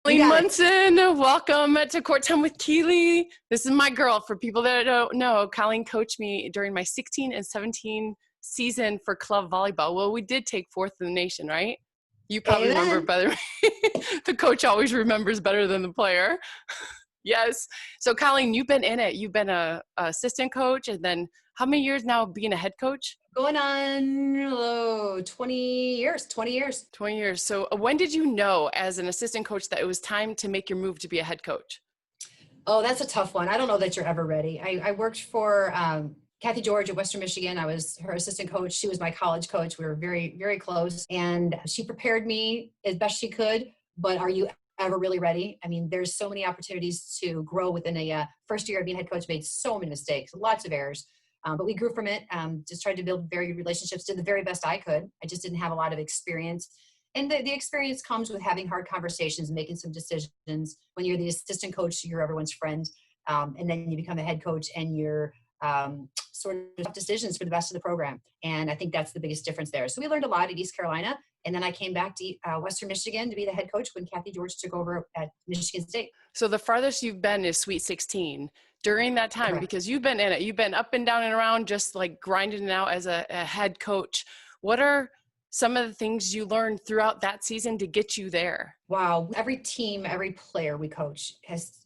Colleen Munson, welcome to Court Time with Keely. This is my girl. For people that don't know, Colleen coached me during my 16 and 17 season for club volleyball. Well, we did take fourth in the nation, right? You probably remember better. The coach always remembers better than the player. Yes. So Colleen, you've been in it. You've been a assistant coach, and then how many years now being a head coach? Going on 20 years. 20 years. So when did you know as an assistant coach that it was time to make your move to be a head coach? Oh, that's a tough one. I don't know that you're ever ready. I worked for Kathy George at Western Michigan. I was her assistant coach. She was my college coach. We were very, very close. And she prepared me as best she could. But are you ever really ready? I mean, there's so many opportunities to grow within a first year of being head coach, made so many mistakes, lots of errors. But we grew from it, just tried to build very good relationships, did the very best I could. I just didn't have a lot of experience. And the experience comes with having hard conversations, making some decisions. When you're the assistant coach, you're everyone's friend. And then you become a head coach and you're sort of tough decisions for the best of the program. And I think that's the biggest difference there. So we learned a lot at East Carolina. And then I came back to Western Michigan to be the head coach when Kathy George took over at Michigan State. So the farthest you've been is Sweet 16. During that time, Correct. Because you've been in it, you've been up and down and around, just like grinding it out as a head coach. What are some of the things you learned throughout that season to get you there? Wow. Every team, every player we coach has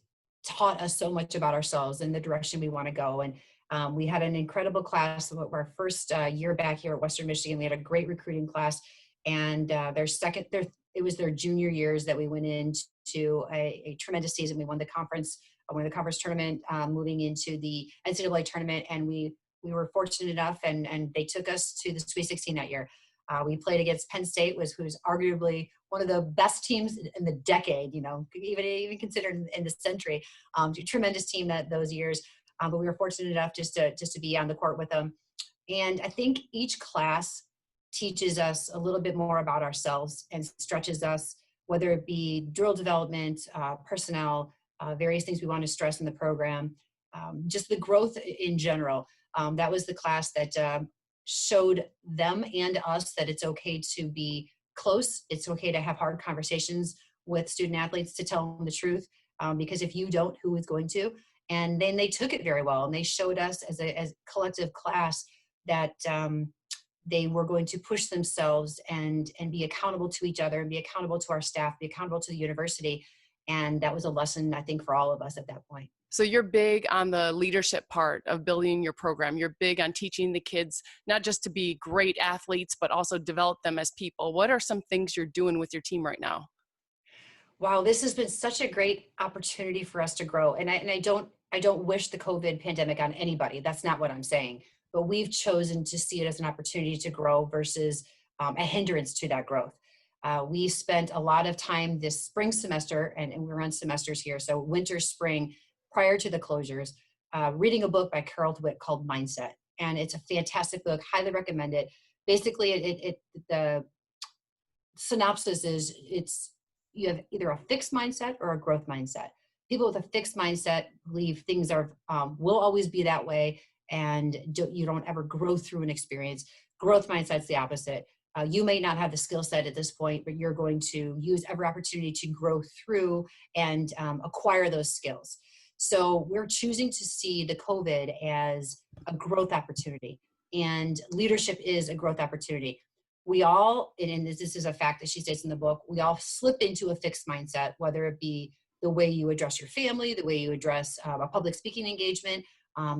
taught us so much about ourselves and the direction we want to go. And we had an incredible class. Our first year back here at Western Michigan, we had a great recruiting class. And it was their junior years that we went into a tremendous season. We won the conference tournament, moving into the NCAA tournament. And we were fortunate enough, and they took us to the Sweet 16 that year. We played against Penn State, who's arguably one of the best teams in the decade, even considered in the century. Tremendous team those years. But we were fortunate enough just to be on the court with them. And I think each class teaches us a little bit more about ourselves and stretches us, whether it be drill development, personnel, various things we want to stress in the program, just the growth in general. That was the class that showed them and us that it's okay to be close. It's okay to have hard conversations with student athletes, to tell them the truth, because if you don't, who is going to? And then they took it very well, and they showed us as a collective class that they were going to push themselves and be accountable to each other, and be accountable to our staff, be accountable to the university. And that was a lesson, I think, for all of us at that point. So you're big on the leadership part of building your program. You're big on teaching the kids not just to be great athletes, but also develop them as people. What are some things you're doing with your team right now? Wow, this has been such a great opportunity for us to grow. And I don't wish the COVID pandemic on anybody. That's not what I'm saying. But we've chosen to see it as an opportunity to grow versus a hindrance to that growth. We spent a lot of time this spring semester, and we run semesters here, so winter, spring, prior to the closures, reading a book by Carol Dweck called Mindset. And it's a fantastic book, highly recommend it. Basically, the synopsis is you have either a fixed mindset or a growth mindset. People with a fixed mindset believe things will always be that way, and you don't ever grow through an experience. Growth mindset's the opposite. You may not have the skill set at this point, but you're going to use every opportunity to grow through and acquire those skills. So we're choosing to see the COVID as a growth opportunity, and leadership is a growth opportunity. We all, and this is a fact that she states in the book, we all slip into a fixed mindset, whether it be the way you address your family, the way you address a public speaking engagement,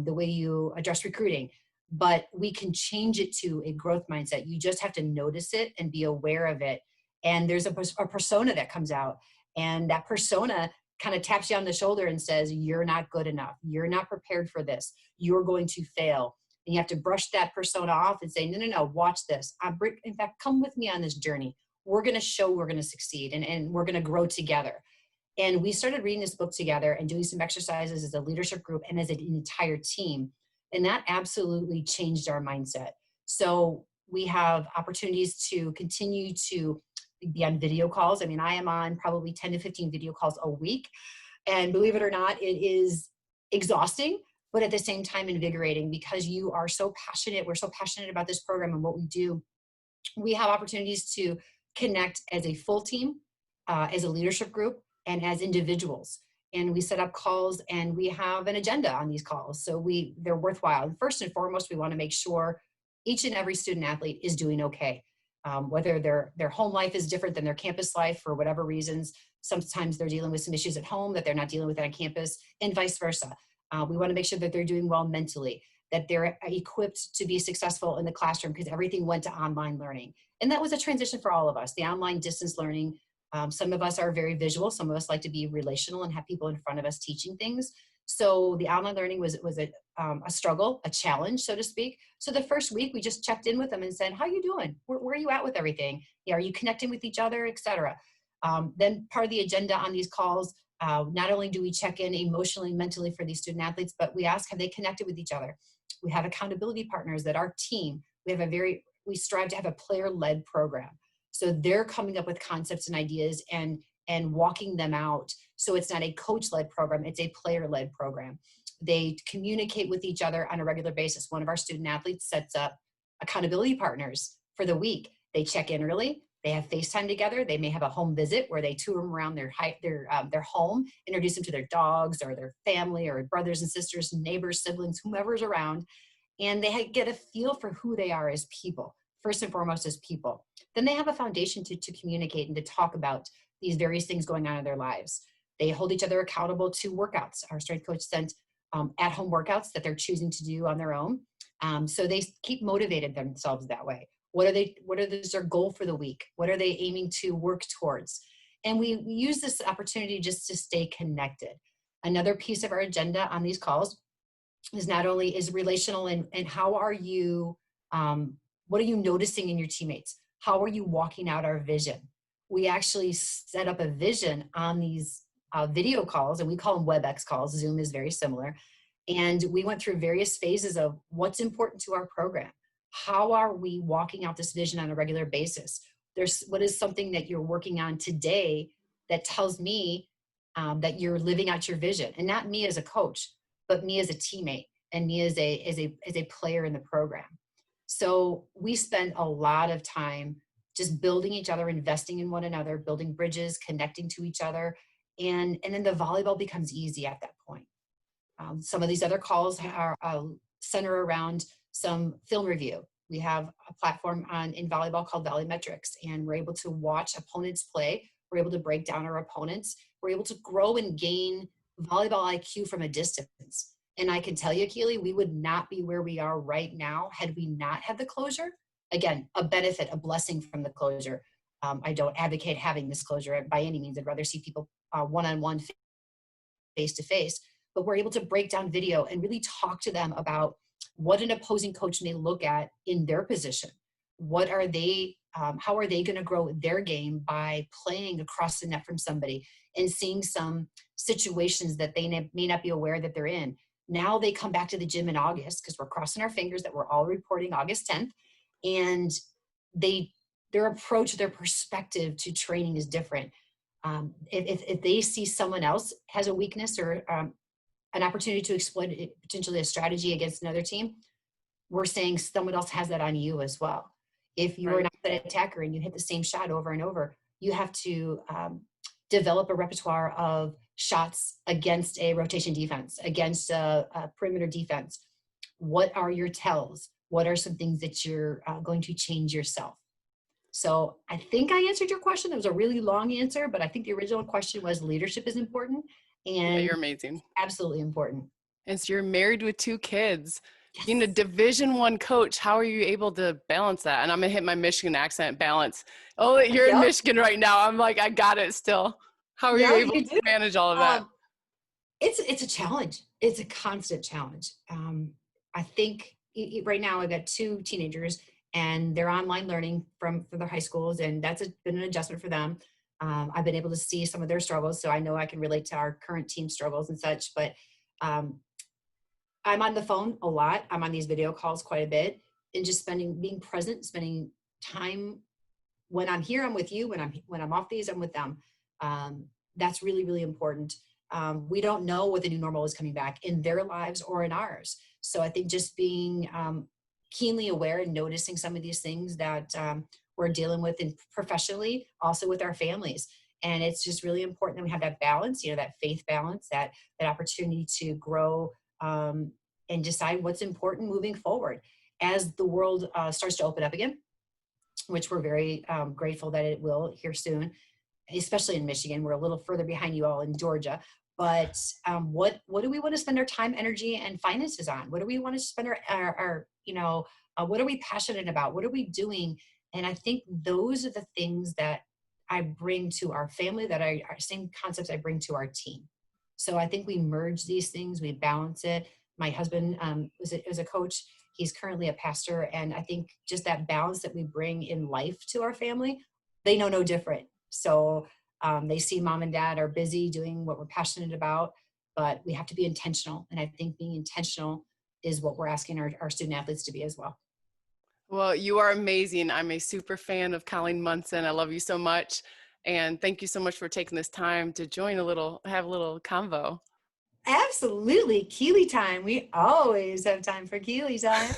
the way you address recruiting. But we can change it to a growth mindset. You just have to notice it and be aware of it. And there's a persona that comes out, and that persona kind of taps you on the shoulder and says, you're not good enough. You're not prepared for this. You're going to fail. And you have to brush that persona off and say, no, watch this. In fact, come with me on this journey. We're going to show we're going to succeed, and we're going to grow together. And we started reading this book together and doing some exercises as a leadership group and as an entire team. And that absolutely changed our mindset. So we have opportunities to continue to be on video calls. I mean, I am on probably 10 to 15 video calls a week. And believe it or not, it is exhausting, but at the same time invigorating, because you are so passionate. We're so passionate about this program and what we do. We have opportunities to connect as a full team, as a leadership group, and as individuals. And we set up calls and we have an agenda on these calls. So they're worthwhile. And first and foremost, we want to make sure each and every student athlete is doing okay. Whether their home life is different than their campus life for whatever reasons. Sometimes they're dealing with some issues at home that they're not dealing with on campus, and vice versa. We want to make sure that they're doing well mentally, that they're equipped to be successful in the classroom, because everything went to online learning. And that was a transition for all of us, the online distance learning. Some of us are very visual. Some of us like to be relational and have people in front of us teaching things. So the online learning was a struggle, a challenge, so to speak. So the first week we just checked in with them and said, how are you doing? Where are you at with everything? Yeah, are you connecting with each other, et cetera? Then part of the agenda on these calls, not only do we check in emotionally, mentally for these student athletes, but we ask, have they connected with each other? We have accountability partners that our team, we strive to have a player-led program. So they're coming up with concepts and ideas and walking them out. So it's not a coach-led program, it's a player-led program. They communicate with each other on a regular basis. One of our student athletes sets up accountability partners for the week. They check in early. They have FaceTime together. They may have a home visit where they tour them around their home, introduce them to their dogs or their family or brothers and sisters, neighbors, siblings, whomever's around. And they get a feel for who they are as people, first and foremost as people. Then they have a foundation to communicate and to talk about these various things going on in their lives. They hold each other accountable to workouts. Our strength coach sent at-home workouts that they're choosing to do on their own. So they keep motivated themselves that way. What is their goal for the week? What are they aiming to work towards? And we use this opportunity just to stay connected. Another piece of our agenda on these calls is not only is relational and how are you, what are you noticing in your teammates? How are you walking out our vision? We actually set up a vision on these video calls, and we call them WebEx calls. Zoom is very similar. And we went through various phases of what's important to our program. How are we walking out this vision on a regular basis? What is something that you're working on today that tells me that you're living out your vision? And not me as a coach, but me as a teammate and me as a player in the program. So we spend a lot of time just building each other, investing in one another, building bridges, connecting to each other. And then the volleyball becomes easy at that point. Some of these other calls are center around some film review. We have a platform in volleyball called Volleymetrics, and we're able to watch opponents play. We're able to break down our opponents. We're able to grow and gain volleyball IQ from a distance. And I can tell you, Keely, we would not be where we are right now had we not had the closure. Again, a benefit, a blessing from the closure. I don't advocate having this closure by any means. I'd rather see people one-on-one, face-to-face. But we're able to break down video and really talk to them about what an opposing coach may look at in their position. What are they, how are they going to grow their game by playing across the net from somebody and seeing some situations that they may not be aware that they're in. Now they come back to the gym in August, because we're crossing our fingers that we're all reporting August 10th. And their approach, their perspective to training is different. If they see someone else has a weakness or an opportunity to exploit potentially a strategy against another team, we're saying someone else has that on you as well. If you're an outside attacker and you hit the same shot over and over, you have to develop a repertoire of shots against a rotation defense, against a perimeter defense. What are your tells? What are some things that you're going to change yourself? So I think I answered your question. It was a really long answer, but I think the original question was leadership is important. And yeah, you're amazing. Absolutely important. And so you're married with 2 kids. Yes. Being a Division I coach, how are you able to balance that? And I'm gonna hit my Michigan accent, balance. Oh, you're in Michigan right now. I'm like, I got it still. How are you able to manage all of that? It's a challenge. It's a constant challenge. I think right now I've got 2 teenagers, and they're online learning from their high schools, and that's been an adjustment for them. I've been able to see some of their struggles, so I know I can relate to our current team struggles and such, but I'm on the phone a lot. I'm on these video calls quite a bit, and just being present, spending time. When I'm here, I'm with you. When I'm off these, I'm with them. That's really, really important. We don't know what the new normal is coming back in their lives or in ours. So I think just being keenly aware and noticing some of these things that we're dealing with professionally, also with our families, And it's just really important that we have that balance, that faith balance, that opportunity to grow, and decide what's important moving forward as the world starts to open up again, which we're very grateful that it will here soon, especially in Michigan. We're a little further behind you all in Georgia. But what do we want to spend our time, energy, and finances on? What do we want to spend our what are we passionate about? What are we doing? And I think those are the things that I bring to our family, that are same concepts I bring to our team. So I think we merge these things, we balance it. My husband was a coach. He's currently a pastor. And I think just that balance that we bring in life to our family, they know no different. So they see mom and dad are busy doing what we're passionate about, but we have to be intentional. And I think being intentional is what we're asking our student athletes to be as well. Well, you are amazing. I'm a super fan of Colleen Munson. I love you so much. And thank you so much for taking this time to have a little convo. Absolutely. Keely time. We always have time for Keely time.